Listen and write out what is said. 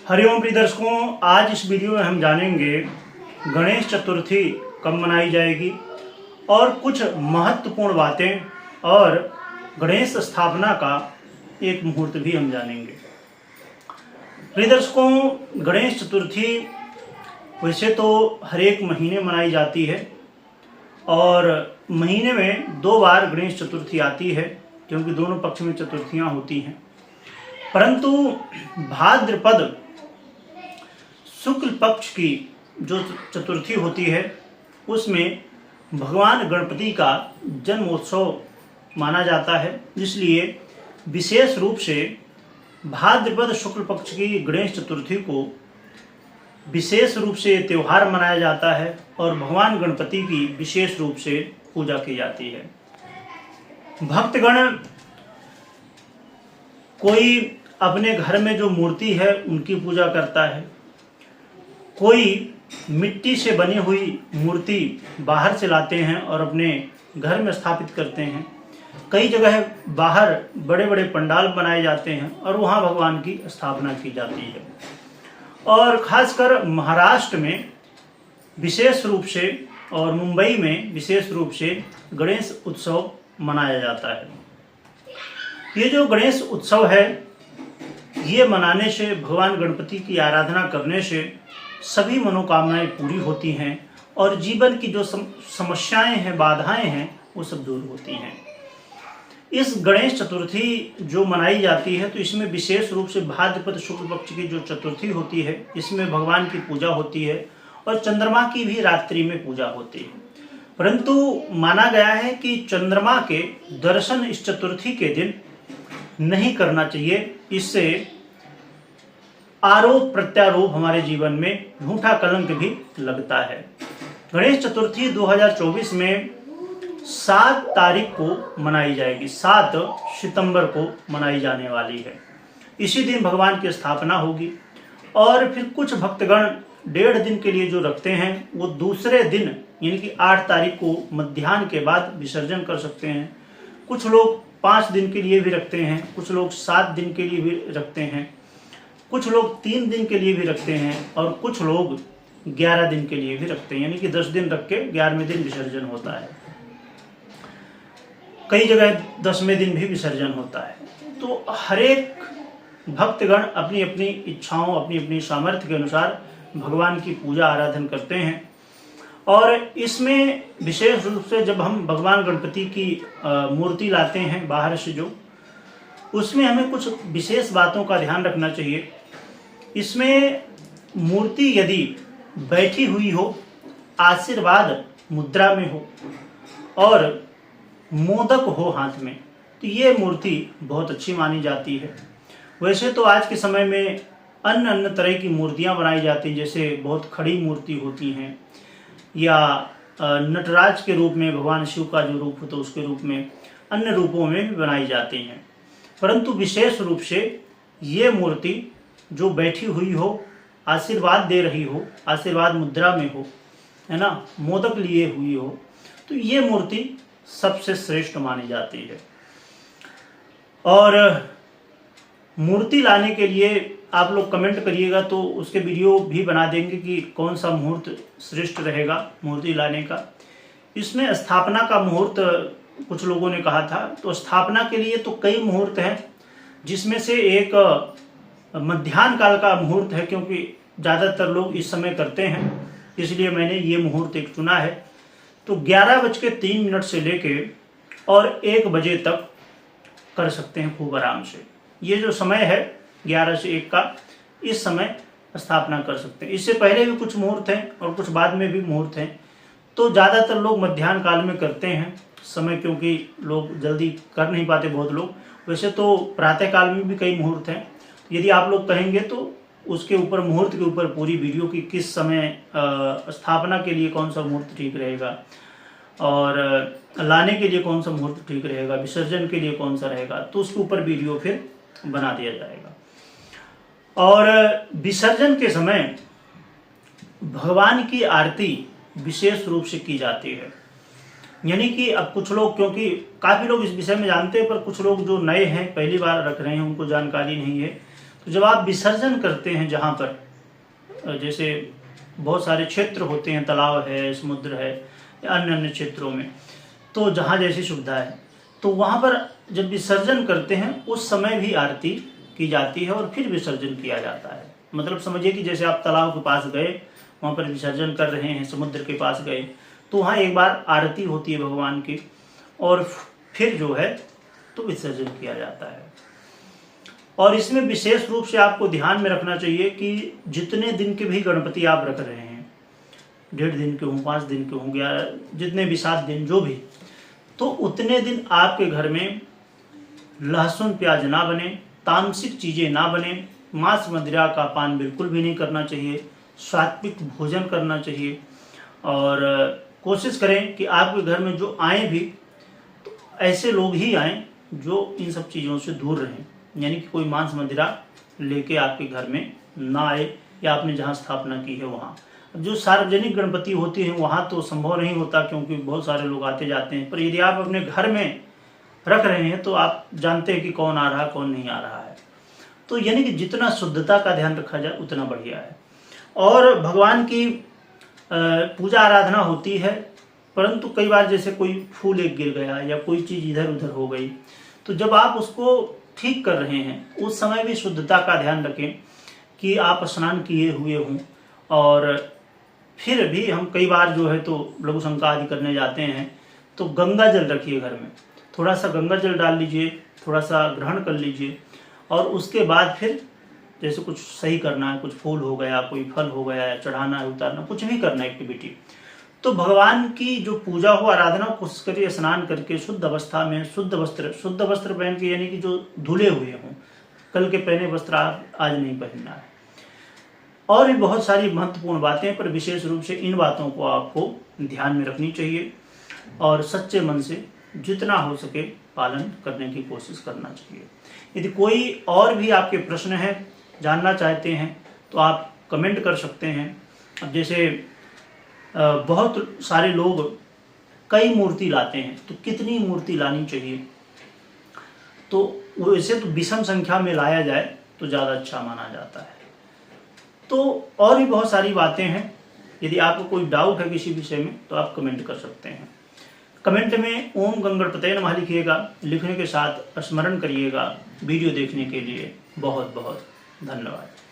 हरिओम प्रिय दर्शकों, आज इस वीडियो में हम जानेंगे गणेश चतुर्थी कब मनाई जाएगी और कुछ महत्वपूर्ण बातें और गणेश स्थापना का एक मुहूर्त भी हम जानेंगे। प्रिय दर्शकों, गणेश चतुर्थी वैसे तो हर एक महीने मनाई जाती है और महीने में 2 बार गणेश चतुर्थी आती है, क्योंकि दोनों पक्ष में चतुर्थियां होती हैं। परंतु भाद्रपद शुक्ल पक्ष की जो चतुर्थी होती है उसमें भगवान गणपति का जन्मोत्सव माना जाता है, इसलिए विशेष रूप से भाद्रपद शुक्ल पक्ष की गणेश चतुर्थी को विशेष रूप से त्यौहार मनाया जाता है और भगवान गणपति की विशेष रूप से पूजा की जाती है। भक्तगण कोई अपने घर में जो मूर्ति है उनकी पूजा करता है, कोई मिट्टी से बनी हुई मूर्ति बाहर से लाते हैं और अपने घर में स्थापित करते हैं। कई जगह बाहर बड़े बड़े पंडाल बनाए जाते हैं और वहाँ भगवान की स्थापना की जाती है। और खासकर महाराष्ट्र में विशेष रूप से और मुंबई में विशेष रूप से गणेश उत्सव मनाया जाता है। ये जो गणेश उत्सव है, ये मनाने से, भगवान गणपति की आराधना करने से सभी मनोकामनाएं पूरी होती हैं और जीवन की जो समस्याएं हैं, बाधाएं हैं, वो सब दूर होती हैं। इस गणेश चतुर्थी जो मनाई जाती है तो इसमें विशेष रूप से भाद्रपद शुक्ल पक्ष की जो चतुर्थी होती है इसमें भगवान की पूजा होती है और चंद्रमा की भी रात्रि में पूजा होती है। परंतु माना गया है कि चंद्रमा के दर्शन इस चतुर्थी के दिन नहीं करना चाहिए, इससे आरोप प्रत्यारोप हमारे जीवन में झूठा कलंक भी लगता है। गणेश चतुर्थी 2024 में 7 तारीख को मनाई जाएगी, 7 सितंबर को मनाई जाने वाली है। इसी दिन भगवान की स्थापना होगी और फिर कुछ भक्तगण 1.5 दिन के लिए जो रखते हैं वो दूसरे दिन यानी कि 8 तारीख को मध्याह्न के बाद विसर्जन कर सकते हैं। कुछ लोग 5 दिन के लिए भी रखते हैं, कुछ लोग 7 दिन के लिए भी रखते हैं, कुछ लोग 3 दिन के लिए भी रखते हैं और कुछ लोग 11 दिन के लिए भी रखते हैं, यानी कि 10 दिन रख के 11वें दिन विसर्जन होता है। कई जगह 10वें दिन भी विसर्जन होता है। तो हर एक भक्तगण अपनी अपनी इच्छाओं, अपनी अपनी सामर्थ्य के अनुसार भगवान की पूजा आराधन करते हैं। और इसमें विशेष रूप से जब हम भगवान गणपति की मूर्ति लाते हैं बाहर से, जो उसमें हमें कुछ विशेष बातों का ध्यान रखना चाहिए। इसमें मूर्ति यदि बैठी हुई हो, आशीर्वाद मुद्रा में हो और मोदक हो हाथ में, तो ये मूर्ति बहुत अच्छी मानी जाती है। वैसे तो आज के समय में अन्य अन्य तरह की मूर्तियां बनाई जाती हैं, जैसे बहुत खड़ी मूर्ति होती हैं या नटराज के रूप में भगवान शिव का जो रूप होता है उसके रूप में, अन्य रूपों में भी बनाई जाती हैं। परंतु विशेष रूप से ये मूर्ति जो बैठी हुई हो, आशीर्वाद दे रही हो, आशीर्वाद मुद्रा में हो, है ना, मोदक लिए हुई हो, तो ये मूर्ति सबसे श्रेष्ठ मानी जाती है। और मूर्ति लाने के लिए आप लोग कमेंट करिएगा तो उसके वीडियो भी बना देंगे कि कौन सा मुहूर्त श्रेष्ठ रहेगा मूर्ति लाने का। इसमें स्थापना का मुहूर्त कुछ लोगों ने कहा था, तो स्थापना के लिए तो कई मुहूर्त हैं, जिसमें से एक मध्याह्न काल का मुहूर्त है, क्योंकि ज़्यादातर लोग इस समय करते हैं, इसलिए मैंने ये मुहूर्त एक चुना है। तो 11:03 से लेके और 1 बजे तक कर सकते हैं खूब आराम से। ये जो समय है 11 से 1 का, इस समय स्थापना कर सकते हैं। इससे पहले भी कुछ मुहूर्त हैं और कुछ बाद में भी मुहूर्त हैं, तो ज़्यादातर लोग मध्याह्न काल में करते हैं समय, क्योंकि लोग जल्दी कर नहीं पाते बहुत लोग। वैसे तो प्रातः काल में भी कई मुहूर्त हैं। यदि आप लोग कहेंगे तो उसके ऊपर, मुहूर्त के ऊपर पूरी वीडियो की किस समय स्थापना के लिए कौन सा मुहूर्त ठीक रहेगा और लाने के लिए कौन सा मुहूर्त ठीक रहेगा, विसर्जन के लिए कौन सा रहेगा, तो उसके ऊपर वीडियो फिर बना दिया जाएगा। और विसर्जन के समय भगवान की आरती विशेष रूप से की जाती है। यानी कि अब कुछ लोग, क्योंकि काफ़ी लोग इस विषय में जानते हैं, पर कुछ लोग जो नए हैं, पहली बार रख रहे हैं, उनको जानकारी नहीं है। तो जब आप विसर्जन करते हैं जहाँ पर, जैसे बहुत सारे क्षेत्र होते हैं, तालाब है, समुद्र है या अन्य अन्य क्षेत्रों में, तो जहाँ जैसी सुविधा है, तो वहाँ पर जब विसर्जन करते हैं उस समय भी आरती की जाती है और फिर विसर्जन किया जाता है। मतलब समझिए कि जैसे आप तालाब के पास गए, वहाँ पर विसर्जन कर रहे हैं, समुद्र के पास गए, तो वहाँ एक बार आरती होती है भगवान की और फिर जो है तो विसर्जन किया जाता है। और इसमें विशेष रूप से आपको ध्यान में रखना चाहिए कि जितने दिन के भी गणपति आप रख रहे हैं, 1.5 दिन के हों, 5 दिन के हों, या जितने भी 7 दिन जो भी, तो उतने दिन आपके घर में लहसुन प्याज ना बने, तामसिक चीज़ें ना बने, मांस मदिरा का पान बिल्कुल भी नहीं करना चाहिए, सात्विक भोजन करना चाहिए। और कोशिश करें कि आपके घर में जो आए भी तो ऐसे लोग ही आएँ जो इन सब चीज़ों से दूर रहें, यानी कि कोई मांस मदिरा लेके आपके घर में ना आए, या आपने जहाँ स्थापना की है वहाँ। जो सार्वजनिक गणपति होती हैं वहाँ तो संभव नहीं होता, क्योंकि बहुत सारे लोग आते जाते हैं, पर यदि आप अपने घर में रख रहे हैं तो आप जानते हैं कि कौन आ रहा है कौन नहीं आ रहा है। तो यानी कि जितना शुद्धता का ध्यान रखा जाए उतना बढ़िया है। और भगवान की पूजा आराधना होती है, परंतु कई बार जैसे कोई फूल एक गिर गया या कोई चीज़ इधर उधर हो गई, तो जब आप उसको ठीक कर रहे हैं उस समय भी शुद्धता का ध्यान रखें कि आप स्नान किए हुए हों। और फिर भी हम कई बार जो है तो लघु शंका आदि करने जाते हैं, तो गंगा जल रखिए घर में, थोड़ा सा गंगा जल डाल लीजिए, थोड़ा सा ग्रहण कर लीजिए, और उसके बाद फिर जैसे कुछ सही करना है, कुछ फूल हो गया, कोई फल हो गया, चढ़ाना है, उतारना, कुछ भी करना है एक्टिविटी, तो भगवान की जो पूजा हो, आराधना, कोशिश करिए स्नान करके शुद्ध अवस्था में शुद्ध वस्त्र पहन के, यानी कि जो धुले हुए हों, कल के पहने वस्त्र आज नहीं पहनना है। और भी बहुत सारी महत्वपूर्ण बातें, पर विशेष रूप से इन बातों को आपको ध्यान में रखनी चाहिए और सच्चे मन से जितना हो सके पालन करने की कोशिश करना चाहिए। यदि कोई और भी आपके प्रश्न हैं, जानना चाहते हैं, तो आप कमेंट कर सकते हैं। अब जैसे बहुत सारे लोग कई मूर्ति लाते हैं, तो कितनी मूर्ति लानी चाहिए, तो वैसे तो विषम संख्या में लाया जाए तो ज़्यादा अच्छा माना जाता है। तो और भी बहुत सारी बातें हैं, यदि आपको कोई डाउट है किसी विषय में तो आप कमेंट कर सकते हैं। कमेंट में ओम गंगणपतये नमः लिखिएगा, लिखने के साथ स्मरण करिएगा। वीडियो देखने के लिए बहुत बहुत धन्यवाद।